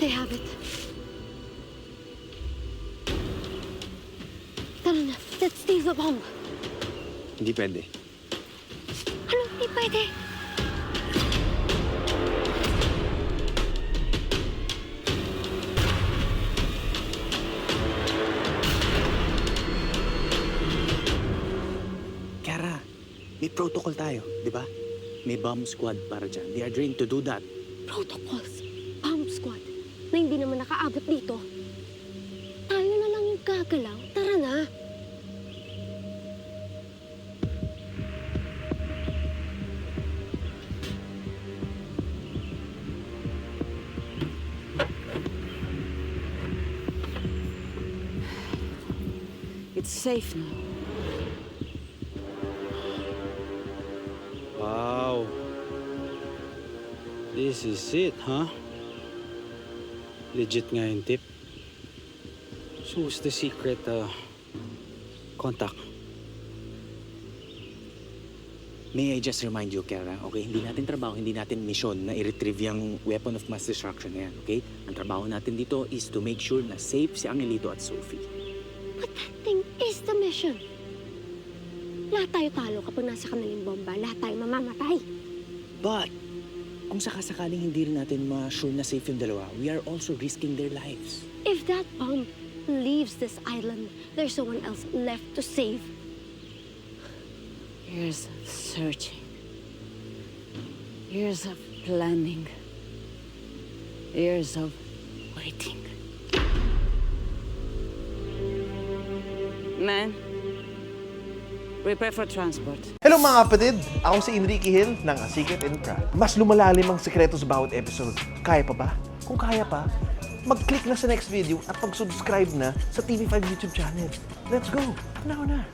They have it. Tara na, let's steal the bomb. Hindi pwede. Ano, hindi pwede? Kara, may protocol tayo, di ba? May bomb squad para dyan. They are trained to do that. Protocols, bomb squad, na hindi naman nakaabot dito. Tayo na lang yung gagalaw. Tara na. It's safe now. Wow. This is it, huh? Legit nga yung tip. So what's the secret contact? May I just remind you, Kara, okay? Hindi natin trabaho, hindi natin mission na i-retrieve yung weapon of mass destruction na yan, okay? Ang trabaho natin dito is to make sure na safe si Angelito at Sophie. But that thing is the mission. Lahat tayo talo kapag nasa kanilang bomba. Lahat tayo mamamatay. But, kung sakasakaling hindi rin natin ma-sure na safe yung dalawa, we are also risking their lives. If that bomb leaves this island, there's no one else left to save. Years of searching. Years of planning. Years of waiting. Man, prepare for transport. Hello mga kapatid! Ako si Enrique Hill ng A Secret in Prague. Mas lumalalim ang sekreto sa bawat episode. Kaya pa ba? Kung kaya pa, mag-click na sa next video at mag-subscribe na sa TV5 YouTube channel. Let's go! Now na!